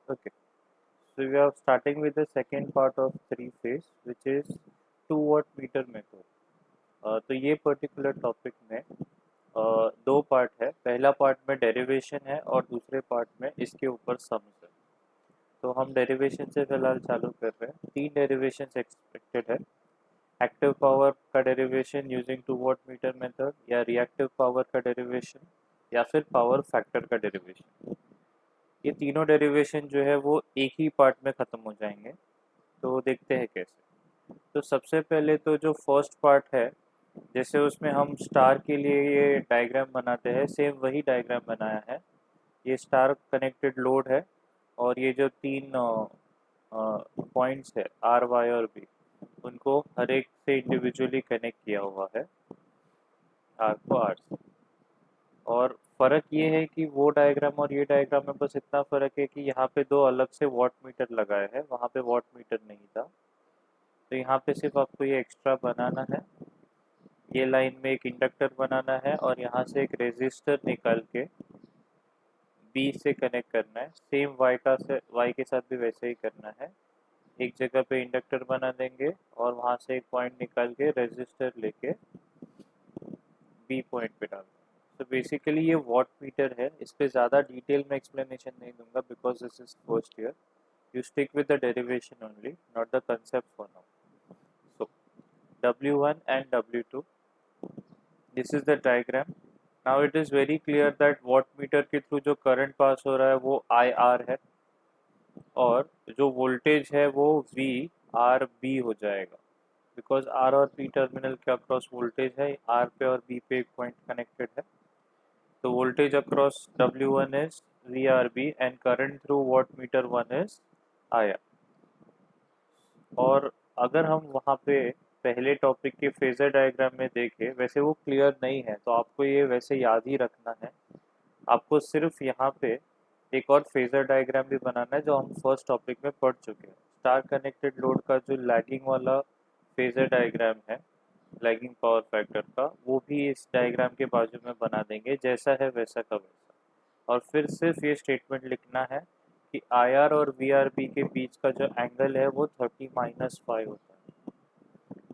Okay, so we are starting with the second part of three phase, which is 2 watt meter method. तो ये particular topic में दो part है। पहला part में डेरिवेशन है और दूसरे पार्ट में इसके ऊपर सम्स है। तो हम डेरिवेशन से फिलहाल चालू कर रहे हैं। तीन डेरिवेशन एक्सपेक्टेड है। एक्टिव पावर का derivation using 2 watt meter method, या रिएक्टिव पावर का डेरिवेशन, या फिर पावर फैक्टर का डेरिवेशन। ये तीनों डेरिवेशन जो है वो एक ही पार्ट में ख़त्म हो जाएंगे। तो देखते हैं कैसे। तो सबसे पहले तो जो फर्स्ट पार्ट है, जैसे उसमें हम स्टार के लिए ये डायग्राम बनाते हैं, सेम वही डायग्राम बनाया है। ये स्टार कनेक्टेड लोड है और ये जो तीन पॉइंट्स है आर वाई और बी, उनको हर एक से इंडिविजुअली कनेक्ट किया हुआ है, आर को आर से। और फ़र्क ये है कि वो डायग्राम और ये डायग्राम में बस इतना फ़र्क है कि यहाँ पे दो अलग से वॉट मीटर लगाए हैं, वहाँ पे वॉट मीटर नहीं था। तो यहाँ पे सिर्फ आपको ये एक्स्ट्रा बनाना है। ये लाइन में एक इंडक्टर बनाना है और यहाँ से एक रेजिस्टर निकाल के बी से कनेक्ट करना है। सेम वाई का से वाई के साथ भी वैसे ही करना है। एक जगह पे इंडक्टर बना देंगे और वहाँ से एक पॉइंट निकाल के रेजिस्टर लेके बी पॉइंट पे डाल देंगे। तो बेसिकली ये वॉट मीटर है। इस पे ज़्यादा डिटेल में एक्सप्लेनेशन नहीं दूंगा because this is first year. You stick with the derivation only, not the concept for now. So W1 and W2. This is the diagram. Now it is very clear that wattmeter के through जो current pass हो रहा है वो IR है और जो voltage है वो VRB हो जाएगा, बिकॉज R और P टर्मिनल के अक्रॉस वोल्टेज है। R पे और B पे एक पॉइंट कनेक्टेड है। तो voltage across W1 is VRB and current through wattmeter 1 is IR। और अगर हम वहाँ पे पहले टॉपिक के फेजर डायग्राम में देखें, वैसे वो क्लियर नहीं है तो आपको ये वैसे याद ही रखना है। आपको सिर्फ यहाँ पे एक और फेजर डायग्राम भी बनाना है जो हम फर्स्ट टॉपिक में पढ़ चुके हैं। स्टार कनेक्टेड लोड का जो लैगिंग वाला फेजर डायग्राम है, लैगिंग पावर फैक्टर का, वो भी इस डायग्राम के बाजू में बना देंगे, जैसा है वैसा का वैसा। और फिर सिर्फ ये स्टेटमेंट लिखना है कि IR और VRB के बीच का जो एंगल है वो 30-5 होता है,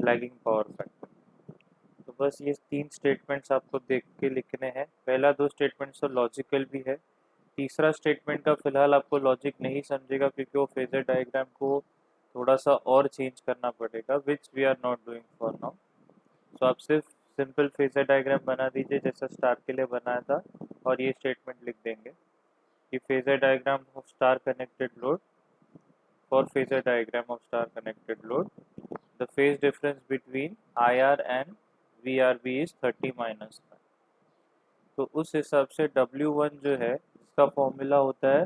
लैगिंग पावर फैक्टर। तो बस ये तीन स्टेटमेंट्स आपको देख के लिखने हैं। पहला दो स्टेटमेंट्स तो लॉजिकल भी है। तीसरा स्टेटमेंट का फिलहाल आपको लॉजिक नहीं समझेगा क्योंकि वो फेजर डायग्राम को थोड़ा सा और चेंज करना पड़ेगा, which we are not doing for now. So आप सिर्फ सिंपल फेजर डायग्राम बना दीजिए जैसा स्टार के लिए बनाया था और ये स्टेटमेंट लिख देंगे कि phasor diagram of star connected load, for phasor diagram of star connected load, the phase difference between IR and VRB is 30-5। तो उस हिसाब से W1 जो है इसका फॉर्मूला होता है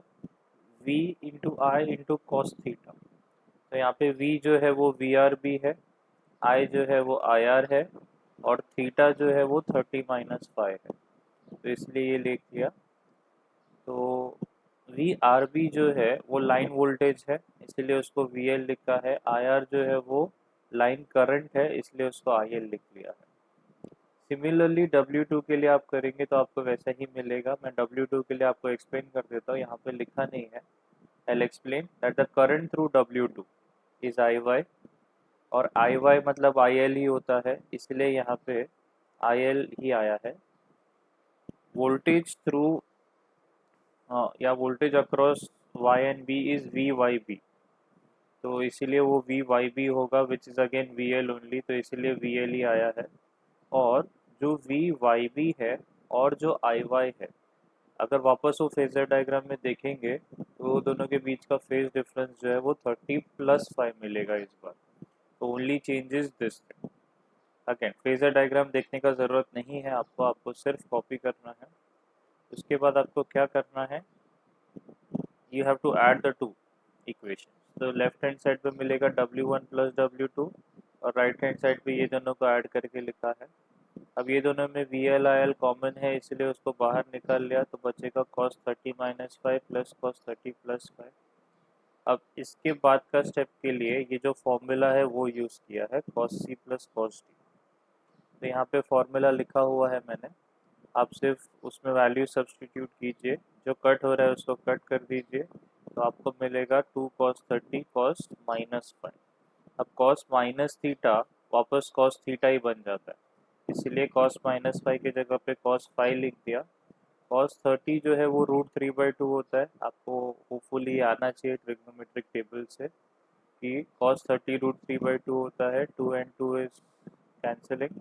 V इंटू आई इंटू कॉस थीटा। तो यहाँ पे V जो है वो VRB है, I जो है वो IR है और थीटा जो है वो 30-5 है। तो इसलिए ये लिख दिया। तो वी आर बी जो है वो लाइन वोल्टेज है, इसलिए उसको वी एल लिखा है। आई आर जो है वो लाइन करंट है, इसलिए उसको आई एल लिख लिया है। सिमिलरली W2 के लिए आप करेंगे तो आपको वैसा ही मिलेगा। मैं W2 के लिए आपको एक्सप्लेन कर देता हूँ, यहाँ पे लिखा नहीं है। I explain that the current through W2 is I Y, और आई वाई मतलब आई एल ही होता है, इसलिए यहाँ पे आई एल ही आया है। वोल्टेज थ्रू या voltage across Y and B is V Y B, तो इसीलिए वो वी वाई बी होगा which is again V L only, तो इसीलिए वी एल ही आया है। और जो वी वाई बी है और जो आई वाई है, अगर वापस वो फेजर डायग्राम में देखेंगे तो वो दोनों के बीच का फेज डिफरेंस जो है वो 30+5 मिलेगा इस बार। तो only changes this thing. Again phasor diagram देखने का ज़रूरत नहीं है आपको, आपको सिर्फ कॉपी करना है। उसके बाद आपको क्या करना है, you have to add the two equations। तो लेफ्ट हैंड साइड पे मिलेगा W1 प्लस W2 और राइट हैंड साइड पे ये दोनों को ऐड करके लिखा है। अब ये दोनों में VL IL कॉमन है, इसलिए उसको बाहर निकाल लिया तो बचेगा cos 30-5 प्लस cos 30+5। अब इसके बाद का स्टेप के लिए ये जो फॉर्मूला है वो यूज़ किया है, cos C plus cos D। तो यहाँ पे फॉर्मूला लिखा हुआ है मैंने, आप सिर्फ उसमें वैल्यू सब्सटीट्यूट कीजिए। जो कट हो रहा है उसको कट कर दीजिए, तो आपको मिलेगा 2 cos 30 cos -5। अब cos माइनस थीटा वापस cos थीटा ही बन जाता है, इसलिए cos -5 की जगह पे cos 5 लिख दिया। cos 30 जो है वो √3/2 होता है, आपको होपफुली आना चाहिए ट्रिग्नोमेट्रिक टेबल से कि cos 30 √3/2 होता है, 2 and 2 is cancelling,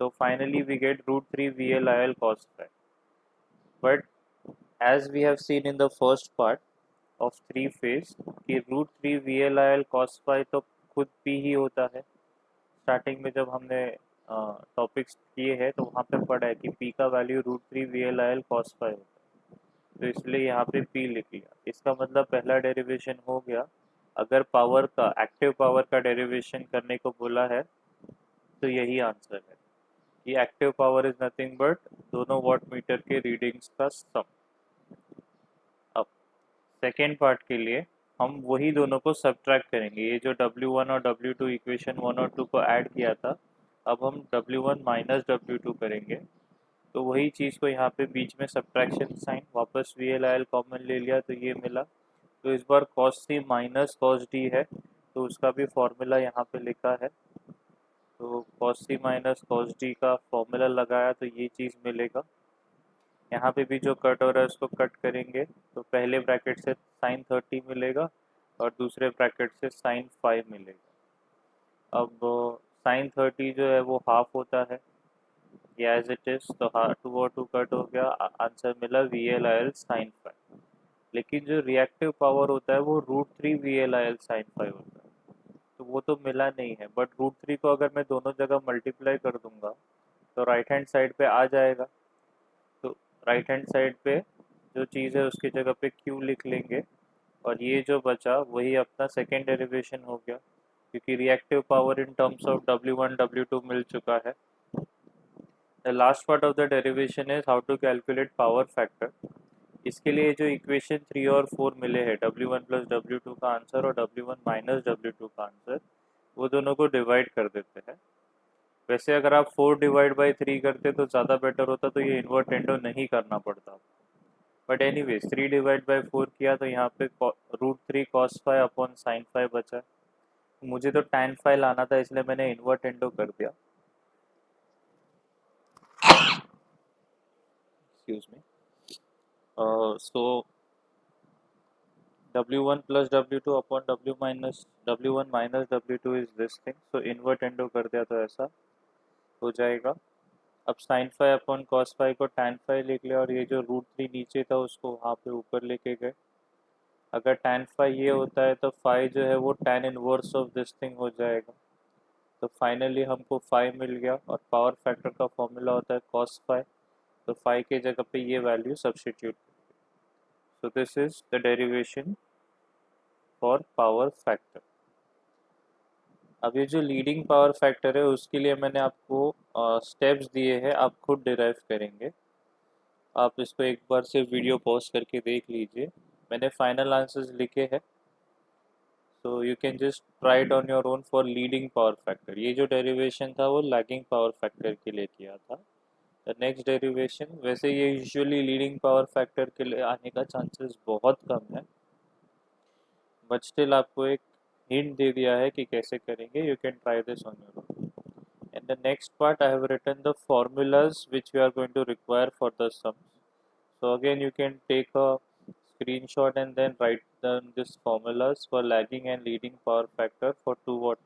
so finally we get √3 VLIL cos 5। But as we have seen in the first part of three phase कि √3 VLIL cos 5 तो खुद पी ही होता है। स्टार्टिंग में जब हमने टॉपिक्स किए हैं तो वहाँ पे पढ़ा है कि पी का वैल्यू √3 VLIL cos 5 होता है, तो इसलिए यहाँ पे पी लिख लिया। इसका मतलब पहला डेरिवेशन हो गया। अगर पावर का एक्टिव पावर का डेरिवेशन करने को बोला है तो यही आंसर है कि active power is nothing but दोनों वॉट मीटर के रीडिंग्स का सम। अब सेकेंड पार्ट के लिए हम वही दोनों को सब्ट्रैक्ट करेंगे। ये जो W1 और W2 इक्वेशन 1 और 2 को ऐड किया था, अब हम W1 माइनस W2 करेंगे। तो वही चीज़ को यहाँ पे बीच में सब्ट्रैक्शन साइन, वापस VLIL कॉमन ले लिया तो ये मिला। तो इस बार cos C minus cos D है, तो उसका भी फॉर्मूला यहाँ पे लिखा है। तो cos C minus cos D का फॉर्मूला लगाया तो ये चीज़ मिलेगा। यहाँ पे भी जो कट हो रहा है उसको कट करेंगे तो पहले ब्रैकेट से sin 30 मिलेगा और दूसरे ब्रैकेट से sin 5 मिलेगा। अब sin 30 जो है वो हाफ होता है, या एज इट इज़, तो 2 और 2 कट हो गया, आंसर मिला VLIL sin 5। लेकिन जो रिएक्टिव पावर होता है वो √3 VLIL sin 5 होता है, तो वो तो मिला नहीं है। बट √3 को अगर मैं दोनों जगह मल्टीप्लाई कर दूंगा तो राइट हैंड साइड पे आ जाएगा। तो राइट हैंड साइड पे जो चीज़ है उसकी जगह पे Q लिख लेंगे और ये जो बचा वही अपना सेकेंड डेरिवेशन हो गया, क्योंकि reactive power in terms of W1 W2 मिल चुका है। The last part of the derivation is how to calculate power factor. इसके लिए जो इक्वेशन 3 और 4 मिले हैं, W1 प्लस W2 का आंसर और W1 माइनस W2 का आंसर, वो दोनों को डिवाइड कर देते हैं। वैसे अगर आप 4 डिवाइड बाई 3 करते तो ज़्यादा बेटर होता, तो ये इन्वर्टेंडो नहीं करना पड़ता। बट एनीवेज 3 डिवाइड बाई 4 किया तो यहाँ पे √3 cos 5 अपॉन sin 5 बचा। मुझे तो tan 5 लाना था, इसलिए मैंने इन्वर्टेंडो कर दिया। Excuse me. So W1 plus W2 upon W1 minus W2 is this thing, so invertendo कर दिया तो ऐसा हो जाएगा। अब sin 5 अपॉन cos 5 को tan 5 लिख लिया और ये जो √3 नीचे था उसको वहाँ पे ऊपर लेके गए। अगर tan 5 ये होता है तो 5 जो है वो tan inverse of this thing हो जाएगा। तो फाइनली हमको 5 मिल गया और पावर फैक्टर का फॉर्मूला होता है cos 5, तो 5 के जगह पे ये value substitute. So this is the derivation for power factor. अब ये जो लीडिंग पावर फैक्टर है उसके लिए मैंने आपको स्टेप्स दिए हैं, आप खुद डिराइव करेंगे। आप इसको एक बार से वीडियो पॉज करके देख लीजिए, मैंने फाइनल आंसर्स लिखे हैं। So you can just try it on your own for leading power factor. ये जो डेरिवेशन था वो लैगिंग पावर फैक्टर के लिए किया था। द नेक्स्ट डेरिवेशन, वैसे ये यूजुअली लीडिंग पावर फैक्टर के लिए आने का चांसेस बहुत कम है, बट स्टिल आपको एक हिंट दे दिया है कि कैसे करेंगे। You can try this on your own. In the next part, I have written the formulas which we are going to require for the sums. So again, you can take a screenshot and then write down these formulas for lagging and leading power factor for 2 watt